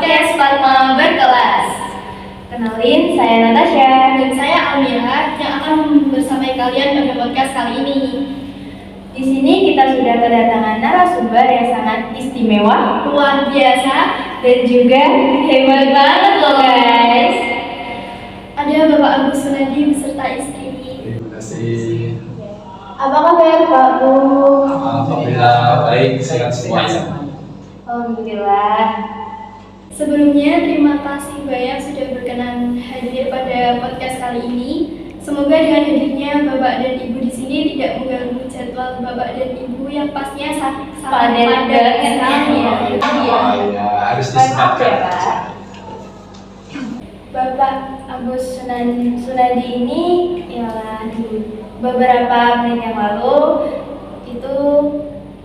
podcast Fatma Berkelas. Kenalin, saya Natasha Dan saya Almira yang akan bersama kalian pada podcast kali ini. Di sini kita sudah kedatangan narasumber yang sangat istimewa, Luar biasa. dan juga hebat banget loh guys. Ada Bapak Agus Sunadi beserta istri. Terima kasih. Apa kabar Pak Bu? Alhamdulillah baik, sehat semuanya. Alhamdulillah. Sebelumnya terima kasih banyak sudah berkenan hadir pada podcast kali ini. Semoga dengan hadirnya Bapak dan Ibu di sini tidak mengganggu jadwal Bapak dan Ibu yang pastinya sangat Padat padat banget sekali ya. Oh ya, harus disempatkan. Bapak Agus Sunadi ini ya beberapa menit yang lalu itu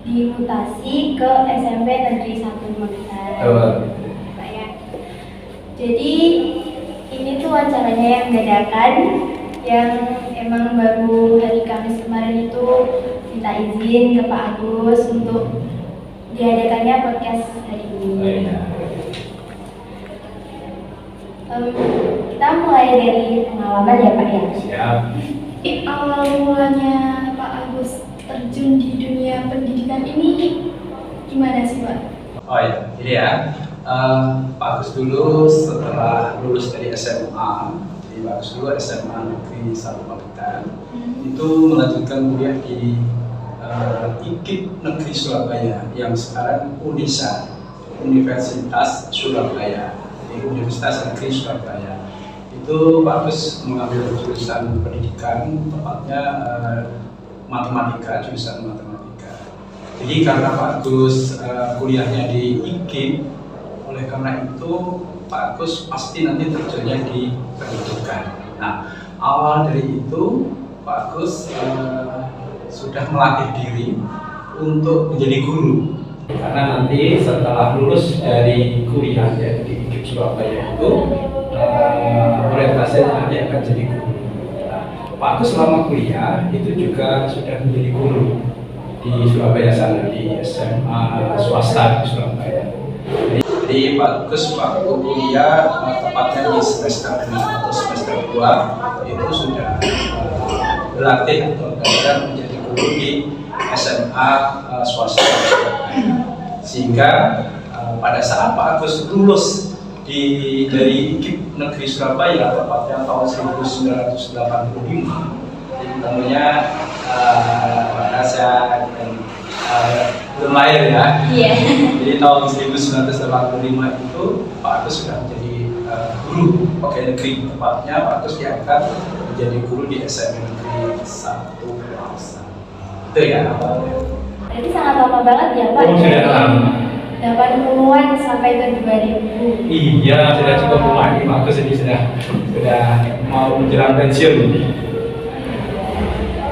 dimutasi ke SMP Negeri 1 Makassar. Pak ya. Jadi ini tuh acaranya yang dadakan, yang emang baru hari Kamis kemarin itu minta izin ke Pak Agus untuk diadakannya podcast hari ini. Kita mulai dari pengalaman ya Pak ya. Siap. Awal mulanya Pak Agus terjun di dunia pendidikan ini gimana sih Pak? Oh ya, ini ya. Pak Agus dulu setelah lulus dari SMA, jadi Pak Agus dulu SMA Negeri 1 Magetan, itu melanjutkan kuliah di IKIP Negeri Surabaya yang sekarang UNISA, Universitas Surabaya, Universitas Negeri Surabaya. Itu Pak Agus mengambil jurusan pendidikan, tepatnya matematika, jurusan matematika. Jadi karena Pak Agus kuliahnya di IKIP, oleh karena itu Pak Agus pasti nanti terjunnya di pendidikan. Nah, awal dari itu Pak Agus sudah melatih diri untuk menjadi guru. Karena nanti setelah lulus dari kuliah ya, di IKIP Surabaya itu orientasinya nanti akan jadi guru. Nah, Pak Agus selama kuliah itu juga sudah menjadi guru di Surabaya sana, di SMA swasta di Surabaya. Jadi Pak Agus waktu kuliah tepatnya di semester 6 atau semester 2 itu sudah berlatih atau belajar menjadi guru di SMA swasta di Surabaya. Sehingga pada saat Pak Agus lulus dari IKIP Negeri Surabaya tepatnya tahun 1985, tentunya pada saya belum lahir ya. Iya. Jadi tahun 1985 itu Pak Agus sudah menjadi guru pegawai negeri, tepatnya Pak Agus diangkat menjadi guru di SMP Negeri 1 Makassar. Itu ya awalnya. Berarti sangat lama banget ya Pak. Oh, sudah lama. 80-an sampai ke 2000. Iya, sudah cukup lama. Pak Agus ini sudah mau menjelang pensiun.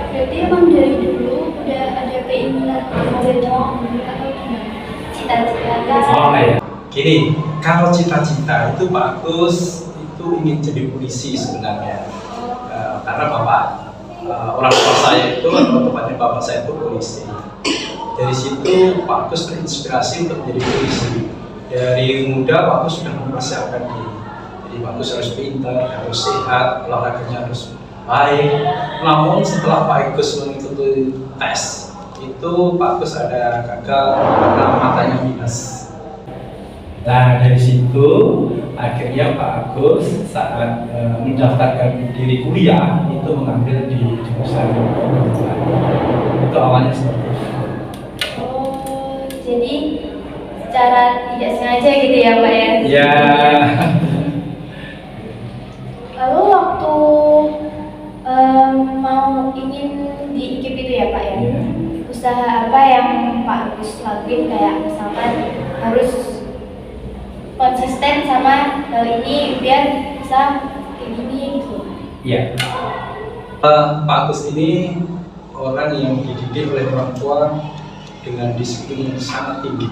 Berarti emang dari dulu udah ada keinginan menjadi guru atau gimana? Cita-cita. Oh ya. Gini, kalau cita-cita itu Pak Agus itu ingin jadi polisi sebenarnya. Karena orang tua saya itu, atau tepatnya bapak saya itu polisi. Dari situ Pak Agus terinspirasi untuk menjadi polisi. Dari muda Pak Agus sudah mempersiapkan diri. Jadi Pak Agus harus pintar, harus sehat, olahraganya harus baik. Namun setelah Pak Agus mengikuti tes, itu Pak Agus ada gagal karena matanya minus. Nah dari situ akhirnya Pak Agus saat mendaftarkan diri kuliah itu mengambil di jurusan kedokteran. Itu awalnya seperti itu. Jadi secara tidak sengaja gitu ya Pak ya? Ya. Lalu waktu mau ingin di IKIP itu ya Pak ya? Ya. Usaha apa yang Pak Agus lakuin, kayak misalkan harus konsisten sama hal ini biar bisa kayak gini gitu? Iya. Pak Agus ini orang yang dididik oleh orang tua dengan disiplin yang sangat tinggi.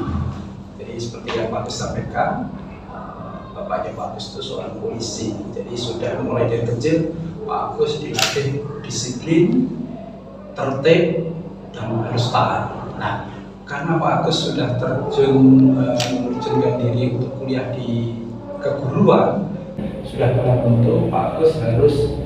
Jadi seperti yang Pak Agus sampaikan, bapaknya Pak Agus itu seorang polisi. Jadi sudah mulai dari kecil Pak Agus dilatih disiplin, tertib, dan harus taat. Nah, karena Pak Agus sudah menerjunkan diri untuk kuliah di keguruan, sudah pada bentuk Pak Agus harus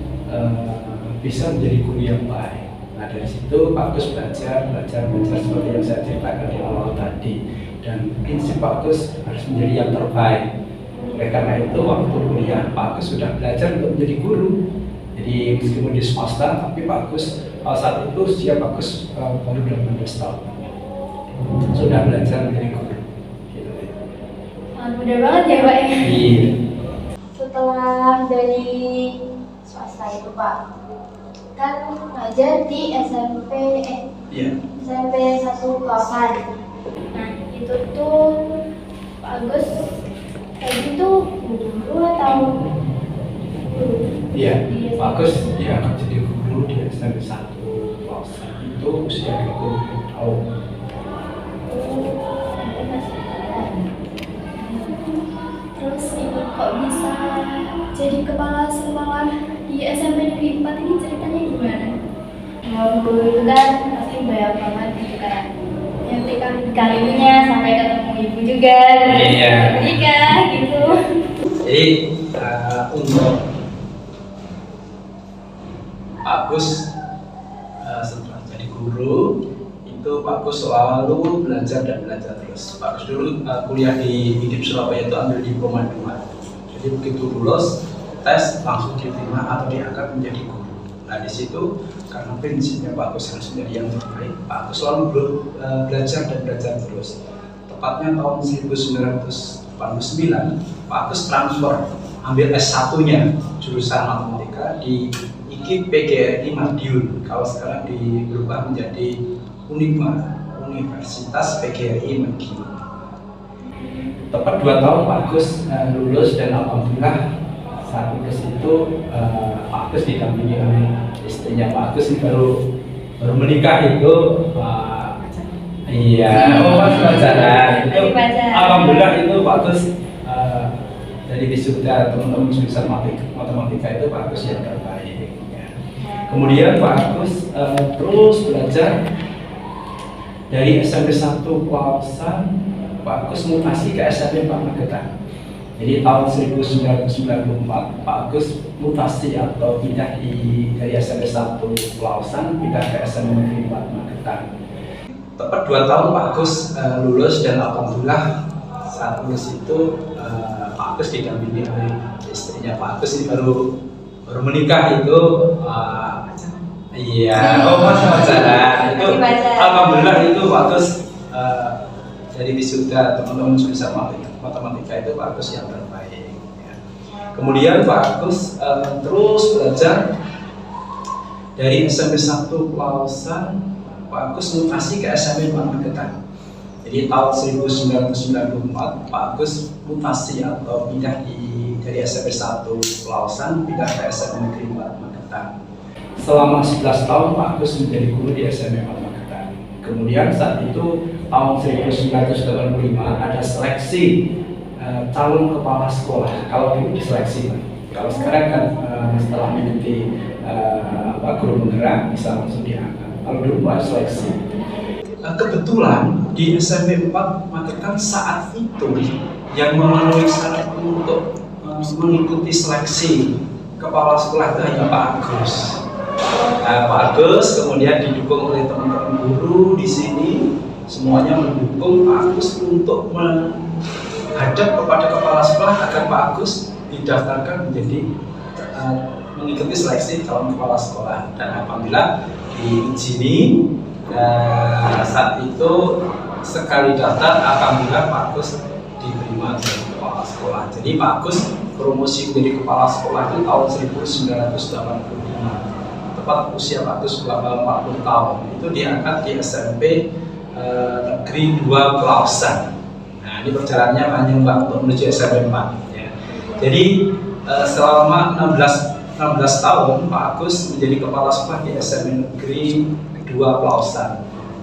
bisa menjadi guru yang baik. Nah dari situ Pak Agus belajar seperti yang saya ceritakan di awal tadi, dan prinsip Pak Agus harus menjadi yang terbaik. Oleh karena itu waktu kuliah Pak Agus sudah belajar untuk menjadi guru. Jadi meskipun di swasta, tapi Pak Agus saat itu usia Pak Agus baru 18 tahun sudah belajar menjadi guru. Gitu. Mudah banget ya Pak ya. Iya. Setelah dari swasta itu Pak, kan ngajar di SMP SMP 1 Pelasan. Nah itu tuh Pak Agus kayak gitu guru atau guru? Iya, Pak Agus dia akan jadi guru di SMP 1 Pelasan itu usia 20 tahun. Terus ibu kok bisa jadi kepala sekolah di SMP Negeri 4 ini ceritanya gimana? Guru itu kan pasti banyak banget gitu kan. Yang kalinya sampai ketemu ibu juga. Iya. Nikah gitu. Jadi untuk Pak Agus setelah jadi guru itu Pak Agus selalu belajar terus. Pak Agus dulu kuliah di IDIP Surabaya itu ambil diploma 2. Jadi begitu lulus tes langsung diterima atau diangkat menjadi guru. Nah di situ karena prinsipnya Pak Agus harus menjadi yang terbaik, Pak Agus selalu belajar terus. Tepatnya tahun 1989 Pak Agus transfer ambil S1-nya jurusan matematika di IKIP PGRI Madiun, kalau sekarang berubah menjadi UNIMA, Universitas PGRI Madiun. Tepat 2 tahun Pak Agus lulus, dan alhamdulillah saat lulus itu Pak Agus didampingi oleh istrinya. Pak Agus baru menikah itu pas pacaran itu alhamdulillah itu Pak Agus dari wisuda teman-teman jurusan matematika itu Pak Agus yang terbaik. Kemudian Pak Agus terus belajar dari SMP 1 Pelasan. Pak Agus mutasi ke SMP 4 Magetan. Jadi tahun 1994 Pak Agus mutasi atau pindah dari SMP 1 Pelasan pindah ke SMP Negeri 4 Magetan. Tepat 2 tahun Pak Agus lulus, dan alhamdulillah saat lulus itu Pak Agus didampingi oleh istrinya. Pak Agus ini baru menikah itu pas pacaran itu alhamdulillah itu Pak Agus dari wisuda teman-teman jurusan matematika itu Pak Agus yang terbaik. Kemudian Pak Agus terus belajar dari SMP 1 Pelasan. Pak Agus mutasi ke SMP 4 Magetan. Jadi tahun 1994 Pak Agus mutasi atau pindah dari SMP 1 Pelasan pindah ke SMP Negeri 4 Magetan. Selama 11 tahun Pak Agus menjadi guru di SMP 4 Magetan. Kemudian saat itu tahun 1985 ada seleksi calon kepala sekolah. Kalau dulu diseleksi, kalau sekarang kan setelah mengikuti guru penggerak bisa langsung diangkat. Kalau dulu ada seleksi. Kebetulan di SMP 4 Magetan saat itu yang memenuhi syarat untuk mengikuti seleksi kepala sekolah itu hanya Pak Agus. Pak Agus kemudian didukung oleh teman-teman guru di sini, semuanya mendukung Pak Agus untuk menghadap kepada kepala sekolah agar Pak Agus didaftarkan menjadi mengikuti seleksi calon kepala sekolah. Dan alhamdulillah diizini, saat itu sekali daftar alhamdulillah Pak Agus diterima menjadi kepala sekolah. Jadi Pak Agus promosi menjadi kepala sekolah itu tahun 1985. Tepat usia Pak Agus 40 tahun. Itu diangkat di SMP Negeri 2 Pelasan. Nah ini perjalanannya panjang Pak untuk menuju SMP 4 ya. Jadi selama 16 tahun Pak Agus menjadi kepala sekolah di SMP Negeri 2 Pelasan.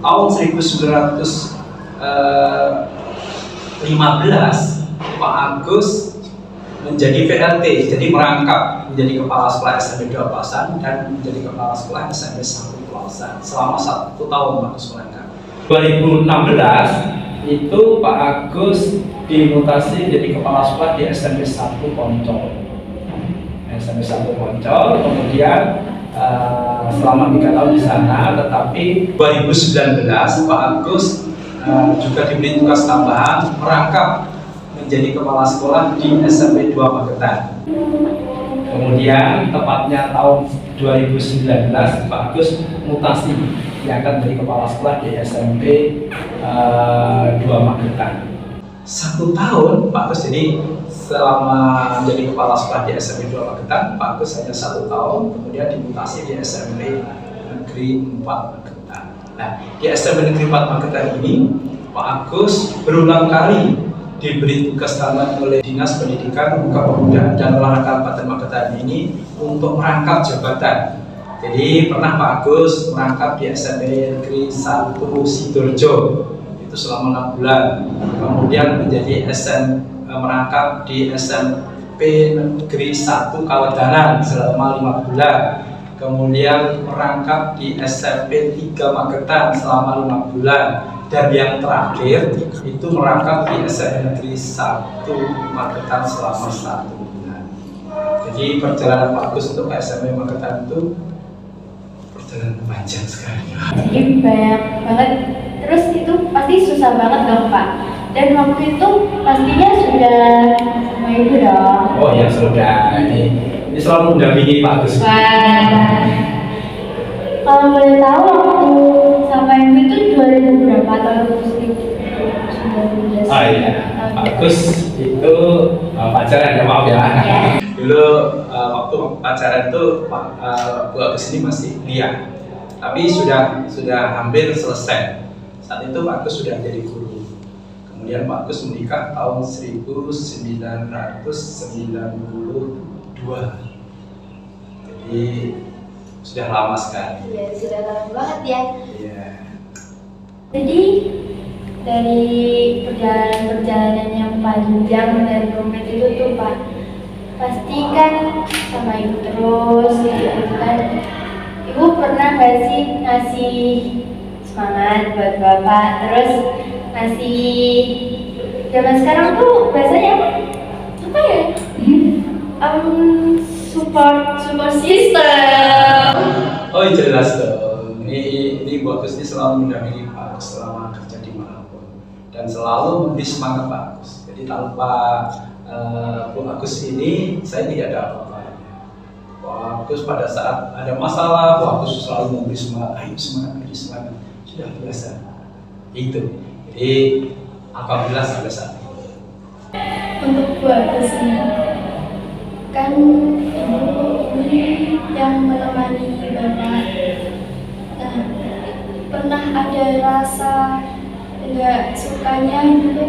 Tahun 1915 Pak Agus menjadi VLT, jadi merangkap menjadi kepala sekolah SMP 2 Pelasan dan menjadi kepala sekolah SMP 1 Pelasan selama 1 tahun Pak Agus merangkap. 2016 itu Pak Agus dimutasi jadi kepala sekolah di SMP 1 Poncol. SMP 1 Poncol, kemudian selama 3 tahun di sana, tetapi 2019 Pak Agus juga diberi tugas tambahan merangkap menjadi kepala sekolah di SMP 2 Magetan. Kemudian tepatnya tahun 2019 Pak Agus mutasi diangkat menjadi kepala sekolah di SMP 2 Magetan. 1 tahun Pak Agus ini selama menjadi kepala sekolah di SMP 2 Magetan, Pak Agus hanya 1 tahun, kemudian dimutasi di SMP Negeri 4 Magetan. Nah, di SMP Negeri 4 Magetan ini Pak Agus berulang kali diberi tugas tambahan oleh Dinas Pendidikan, Kepemudaan dan Olahraga Kabupaten Magetan ini untuk merangkap jabatan. Jadi pernah Pak Agus merangkap di SMP Negeri 1 Sidoarjo itu selama 6 bulan. Kemudian menjadi merangkap di SMP Negeri 1 Kawedanan selama 5 bulan. Kemudian merangkap di SMP 3 Magetan selama 5 bulan. Dan yang terakhir itu merangkap di SMP Negeri 1 Magetan selama 1 bulan. Jadi perjalanan Pak Agus untuk ke SMP Magetan itu perjalanan panjang sekali. Jadi banyak banget. Terus itu pasti susah banget dong Pak. Dan waktu itu pastinya sudah sama ibu dong. Oh ya sudah. Ini selalu mendampingi Pak Agus. Wah. Kalau boleh tahu waktu sama ibu itu 2000 berapa atau 2019? Oh iya, Pak Agus itu pacaran ya, maaf ya. Dulu waktu pacaran itu Bu Agus ini masih kuliah, tapi sudah hampir selesai. Saat itu Pak Agus sudah jadi guru. Kemudian Pak Agus menikah tahun 1992. Jadi sudah lama sekali. Iya, sudah lama banget ya. Iya. Jadi dari perjalanan yang panjang dan rumit itu tuh Pak, pasti kan sama ibu terus gitu kan. Ibu pernah nggak sih ngasih semangat buat Bapak, terus ngasih zaman sekarang tuh biasanya apa ya? Support system. Oh jelas dong. Ini Bu Agus ini selalu mendampingi Pak Agus selama kerja dimanapun dan selalu memberi semangat Pak Agus. Jadi tanpa Bu Agus ini saya tidak ada apa-apa. Bu Agus pada saat ada masalah, Bu Agus selalu memberi semangat. Ayo semangat, ayo semangat. Sudah biasa. Itu. Jadi alhamdulillah sampai saat ini. Untuk Bu Agus ini kan ibu ini yang menemani Bapak. Nah, pernah ada rasa nggak sukanya gitu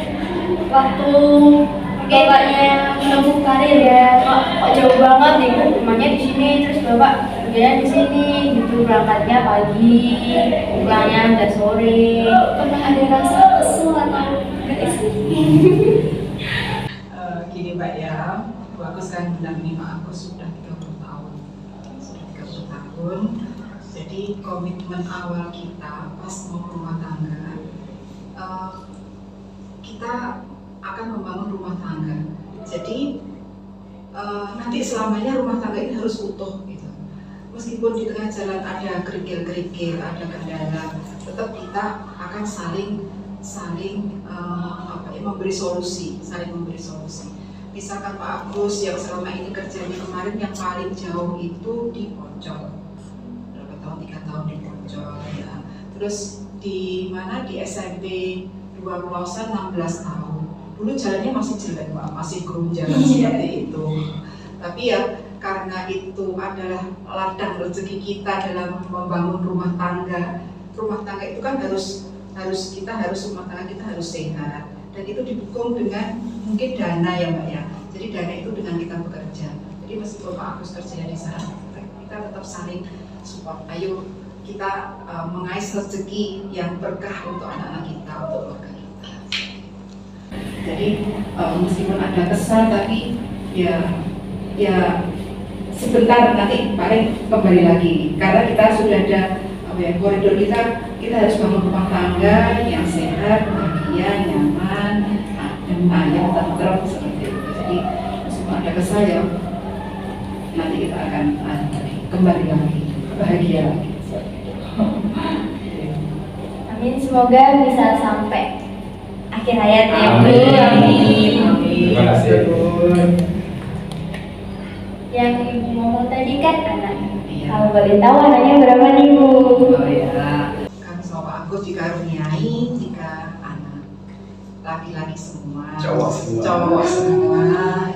waktu bapaknya menempuh karir ya? Kok jauh banget ibu, rumahnya di sini terus Bapak kerjanya di sini gitu, berangkatnya pagi, pulangnya udah sore. Pernah ada rasa kesel atau nggak sih? Gini Mbak ya, Bu Agus kan mendampingi Pak Agus sudah 30 tahun. Jadi komitmen awal kita pas mau rumah tangga, kita akan membangun rumah tangga. Jadi nanti selamanya rumah tangga ini harus utuh gitu. Meskipun di tengah jalan ada kerikil-kerikil, ada kendala, tetap kita akan saling memberi solusi, saling memberi solusi. Misalkan Pak Agus yang selama ini kerjanya kemarin yang paling jauh itu di Poncol, berapa tahun, 3 tahun di Poncol ya. Terus di mana di SMP 2 Pelausan 16 tahun. Dulu jalannya masih jelek Pak, masih krum jalan seperti itu. Tapi ya karena itu adalah ladang rezeki kita dalam membangun rumah tangga. Rumah tangga itu kan harus rumah tangga kita harus sehat. Dan itu didukung dengan mungkin dana ya Mbak ya. Jadi dana itu dengan kita bekerja. Jadi meskipun Pak Agus kerja di sana, kita tetap saling support. Ayo kita mengais rezeki yang berkah untuk anak-anak kita, untuk keluarga kita. Jadi meskipun ada kesal tapi ya sebentar nanti paling kembali lagi. Karena kita sudah ada koridor kita harus bangun rumah tangga yang sehat, bahagia, nyaman, ayam, tentrem seperti itu. Jadi semua ada saya, nanti kita akan kembali lagi bahagia lagi. Amin, semoga bisa sampai akhir hayat ya Bu. Amin. Terima kasih. Yang Ibu ngomong tadi kan anak. Iya. Kalau boleh tahu anaknya berapa nih Bu? Oh ya, kami sama Pak Agus dikaruniai 3 anak, laki-laki semua, Cowok semua,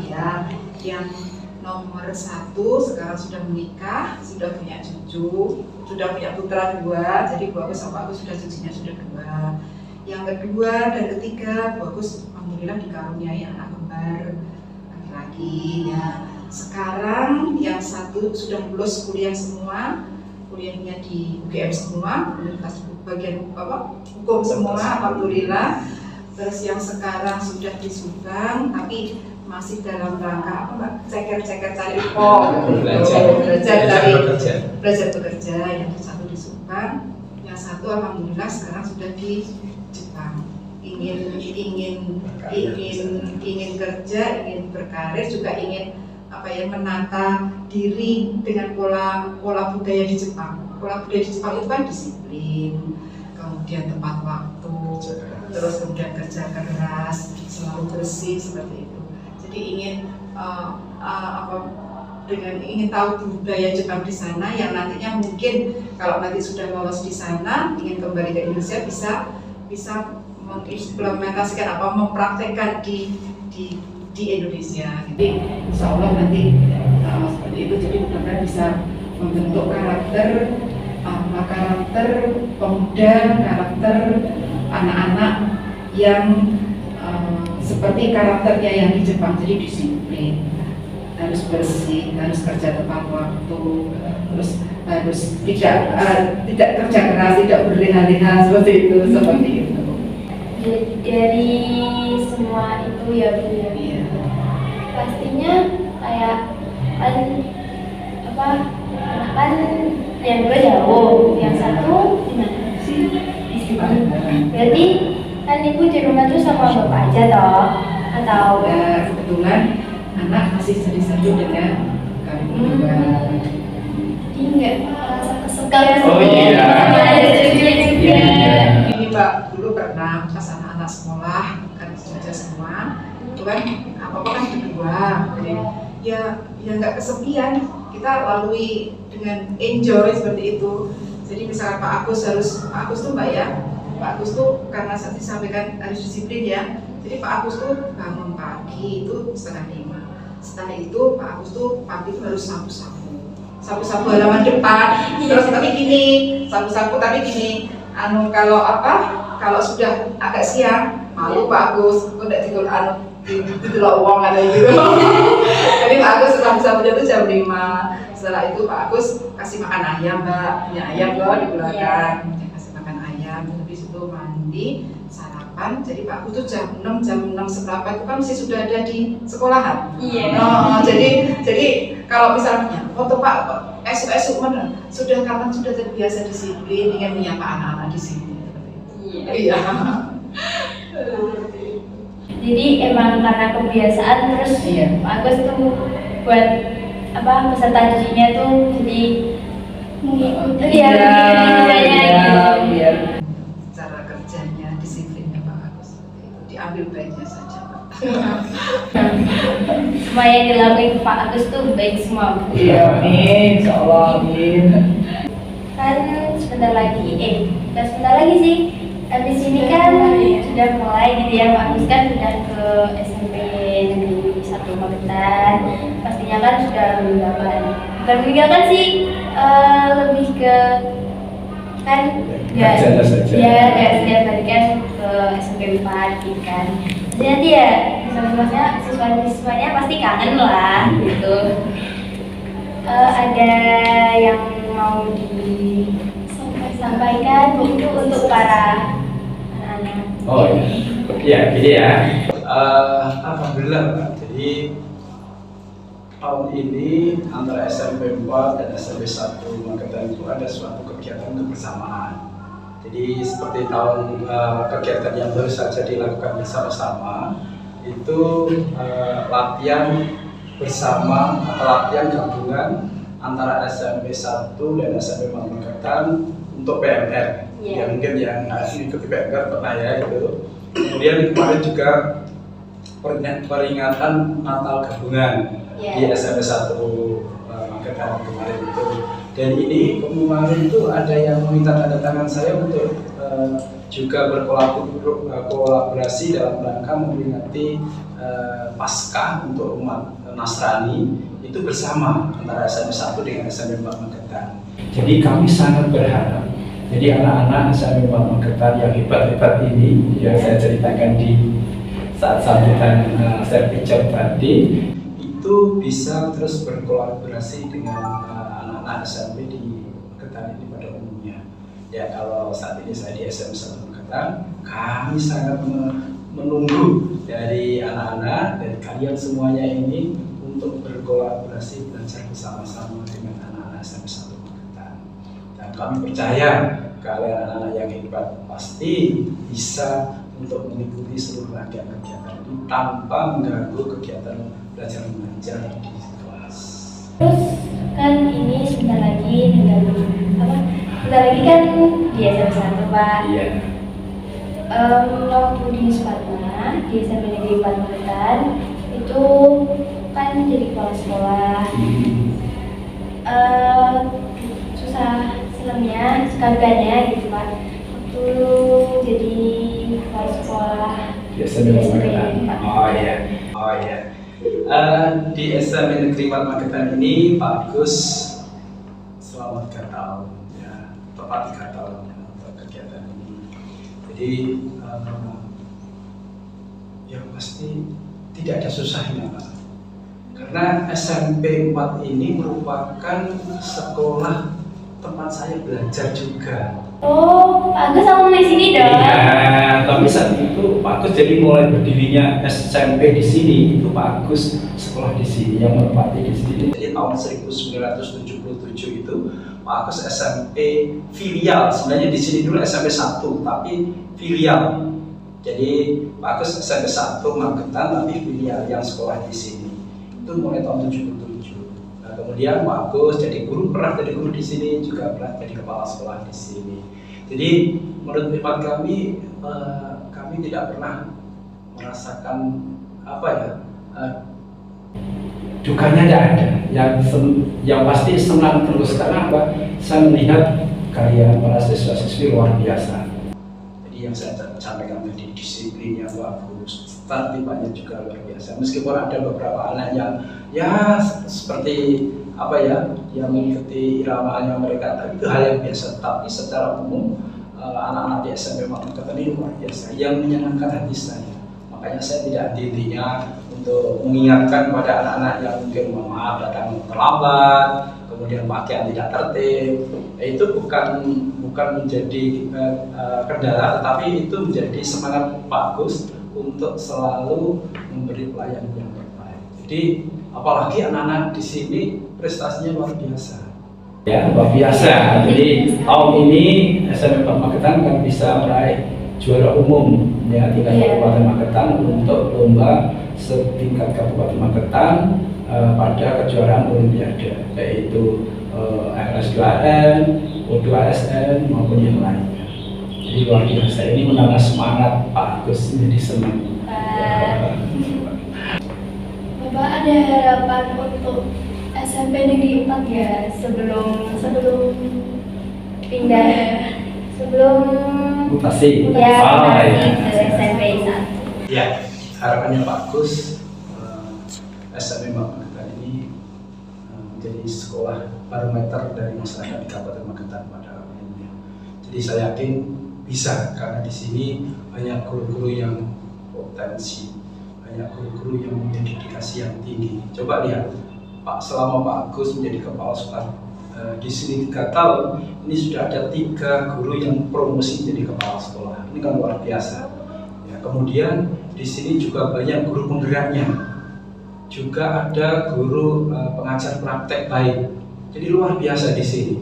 ya. Yang nomor 1 sekarang sudah menikah, sudah punya cucu, sudah punya putra 2. Jadi Bu Agus sama Pak Agus sudah cucunya sudah 2. Yang kedua dan ketiga, Bu Agus alhamdulillah dikaruniai anak kembar laki-laki, ya. Sekarang yang 1 sudah lulus kuliah semua, kuliahnya di UGM semua, universitas bagian hukum semua, alhamdulillah. Terus yang sekarang sudah di Subang, tapi masih dalam rangka ceker-ceker cari belajar bekerja. Yang 1 di Subang, yang 1 alhamdulillah sekarang sudah di Jepang. Ingin kerja, ingin berkarir, juga ingin menata diri dengan pola budaya di Jepang. Pola budaya di Jepang itu kan disiplin, kemudian tepat waktu, terus kemudian kerja keras, selalu bersih seperti itu. Jadi ingin ingin tahu budaya Jepang di sana, yang nantinya mungkin kalau nanti sudah lolos di sana, ingin kembali ke Indonesia bisa mengimplementasikan mempraktekkan di Indonesia. Jadi insya Allah nanti seperti itu. Jadi benar-benar bisa membentuk karakter pemuda, karakter anak-anak yang seperti karakternya yang di Jepang. Jadi disiplin, harus bersih, harus kerja tepat waktu, terus harus tidak kerja keras, tidak berleha-leha seperti itu. Dari semua itu ya Bu ya. Iya. Pastinya kayak kan yang 2 jauh, yang 1 di mana sih? Di sini. Berarti kan Ibu di rumah tuh sama Bapak aja toh? Atau Kebetulan anak masih satu dengan kami berdua. Jadi nggak merasa kesepian Oh iya. Ini Mbak, dulu pernah pas anak-anak sekolah kan saja semua, itu kan apa-apa kan berdua, jadi ya nggak kesepian, kita lalui dengan enjoy seperti itu. Jadi misalkan Pak Agus tuh Mbak ya, Pak Agus tuh karena saat disampaikan harus disiplin ya, jadi Pak Agus tuh bangun pagi itu 4:30. Setelah itu Pak Agus tuh pagi itu harus sapu-sapu halaman depan, terus tapi gini, sapu-sapu tapi gini, kalau sudah agak siang, malu Pak Agus, kok tidak tidur didelok uang ada gitu. Jadi Pak Agus sapu-sapunya itu jam 5. Setelah itu Pak Agus kasih makan ayam, Mbak, punya ayam loh di belakang, kasih makan ayam, habis itu mandi, sarapan. Jadi Pak Agus tuh jam 6 seberapa itu kan masih sudah ada di sekolahan. Iya. Jadi kalau misalnya foto Pak esok mana sudah terbiasa disiplin, ingin menyapa anak-anak di sini. Iya. Jadi emang karena kebiasaan terus Iya. Pak Agus tuh buat peserta didiknya tuh jadi mengikuti biar cara kerjanya disiplinnya Pak Agus seperti itu, diambil baiknya saja Pak. Semua yang dilakuin Pak Agus tuh baik semua. Iya, amin, insyaallah, amin. Kan sebentar lagi sih. Habis ini kan sudah mulai gitu ya, Pak Agus kan sudah ke SMP Negeri 1 Magetan. Pastinya kan sudah meninggalkan. Bukan meninggalkan sih, lebih ke kan nggak setiap hari kan ke SMP 4 gitu kan. Jadi nanti ya siswa-siswanya pasti kangen lah gitu. Ada yang mau disampaikan itu untuk para anak-anak. Oh iya, gini ya. Alhamdulillah Pak. Jadi tahun ini antara SMP 4 dan SMP 1 Magetan itu ada suatu kegiatan kebersamaan. Jadi seperti kegiatan yang baru saja dilakukan bersama-sama itu latihan bersama atau latihan gabungan antara SMP 1 dan SMP Magetan untuk PMR. Ya mungkin yang mengikuti PMR pernah ya itu. Kemudian kemarin juga peringatan Natal gabungan di SMP 1 Magetan kemarin itu. Dan ini kemarin itu ada yang meminta tanda tangan saya untuk juga berkolaborasi dalam rangka memperingati Paskah untuk umat Nasrani itu bersama antara SMP 1 dengan SMP 4 Magetan. Jadi kami sangat berharap, jadi anak-anak SMP 4 Magetan yang hebat-hebat ini yang saya ceritakan di saat sambutan serpicer tadi itu bisa terus berkolaborasi dengan anak-anak SMP di Magetan ini pada umumnya. Ya kalau saat ini saya di SMP 1 Magetan, kami sangat menunggu dari anak-anak dan kalian semuanya ini untuk berkolaborasi belajar bersama-sama dengan anak-anak SMP 1 Magetan. Dan kami percaya kalian anak-anak yang hebat pasti bisa untuk mengikuti seluruh rangkaian kegiatan ini tanpa mengganggu kegiatan belajar mengajar di kelas. Terus kan ini sebentar lagi kan di SMP 1 Pak. Iya. Waktu di Sparta di SMP Negeri 4 Magetan itu kan jadi kepala sekolah. Susah senangnya, sekaliannya gitu Pak. Waktu jadi kepala sekolah di SMP Magetan. Oh iya. Di SMP Negeri 4 Magetan ini Pak Agus selama 3 tahun ya, tepat 3 tahun ya, untuk kegiatan ini. Jadi ya pasti tidak ada susahnya Pak. Karena SMP 4 ini merupakan sekolah tempat saya belajar juga. Oh, Pak Agus sama di sini dong. Iya, tapi saat itu Pak Agus jadi mulai berdirinya SMP di sini itu Pak Agus sekolah di sini yang menempati di sini. Jadi tahun 1977 itu Pak Agus SMP filial. Sebenarnya di sini dulu SMP 1 tapi filial. Jadi Pak Agus SMP 1 Magetan tapi filial yang sekolah di sini. Itu mulai tahun 77. Nah, kemudian Pak Agus jadi guru, pernah jadi guru di sini, juga pernah jadi kepala sekolah di sini. Jadi menurut hemat kami, kami tidak pernah merasakan dukanya tidak ada. Yang pasti senang terus karena apa? Saya melihat karya para siswa-siswi luar biasa. Jadi yang saya sampaikan tadi disiplinnya bagus, tertibnya juga luar biasa. Meskipun ada beberapa anak yang ya seperti yang mengikuti iramanya mereka, tapi itu hal yang biasa. Tapi secara umum anak-anak di SMP Magetan ini luar biasa, yang menyenangkan hati saya. Makanya saya tidak henti-hentinya untuk mengingatkan pada anak-anak yang mungkin maaf datang terlambat, kemudian pakaian tidak tertib. Itu bukan menjadi kendala, tetapi itu menjadi semangat bagus untuk selalu memberi pelayanan yang terbaik. Jadi apalagi anak-anak di sini prestasinya luar biasa. Ya, luar biasa. Jadi tahun ini SMP 4 Magetan kan bisa meraih juara umum ya tingkat Kabupaten Magetan untuk lomba setingkat Kabupaten Magetan pada kejuaraan Olimpiade, yaitu RS2N, O2SN maupun yang lainnya. Jadi luar biasa. Ini menambah semangat Pak Agus menjadi senang. Bapak ada harapan untuk SMP Negeri 4 ya sebelum Pindah sebelum mutasi. Ya, mutasi ke SMP 1. Ya, harapannya Pak Agus SMP Magetan ini menjadi sekolah barometer dari masyarakat di Kabupaten Magetan pada umumnya. Jadi saya yakin bisa, karena di sini banyak guru-guru yang potensi, banyak guru-guru yang punya dedikasi yang tinggi. Coba lihat, selama Pak Agus menjadi kepala sekolah di sini 3 tahun, ini sudah ada 3 guru yang promosi menjadi kepala sekolah. Ini kan luar biasa. Ya, kemudian di sini juga banyak guru penggeraknya. juga ada guru pengajar praktek baik. Jadi luar biasa di sini.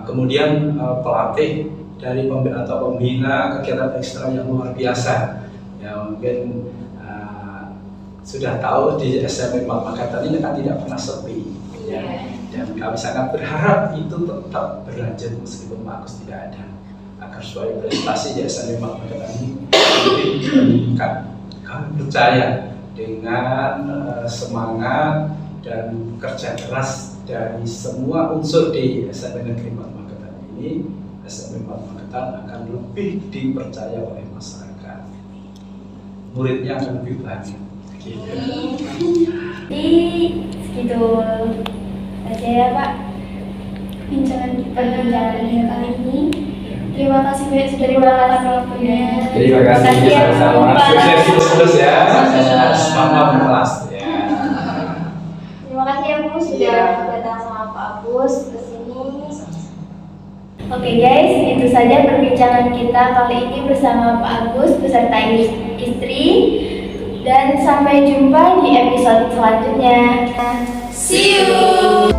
Kemudian pelatih dari pembina kegiatan ekstra yang luar biasa. Ya mungkin sudah tahu di SMP Makatan ini kan tidak pernah sepi. Ya. Dan kami sangat berharap itu tetap berlanjut meskipun Pak Agus tidak ada, agar supaya prestasi di SMP Makatan ini lebih meningkat. Kami percaya dengan semangat dan kerja keras dari semua unsur di SMP Negeri 4 Magetan ini, SMP 4 Magetan akan lebih dipercaya oleh masyarakat. Muridnya akan lebih banyak. Jadi segitu saja ya Pak perbincangan kita kali ini. Terima kasih banyak sudah meluangkan waktunya. Terima kasih sama-sama. Sukses terus ya. Semangat berkelas ya. Terima kasih ya Bu sudah datang sama Pak Agus ke sini. Oke guys, itu saja perbincangan kita kali ini bersama Pak Agus beserta istri. Dan sampai jumpa di episode selanjutnya. See you.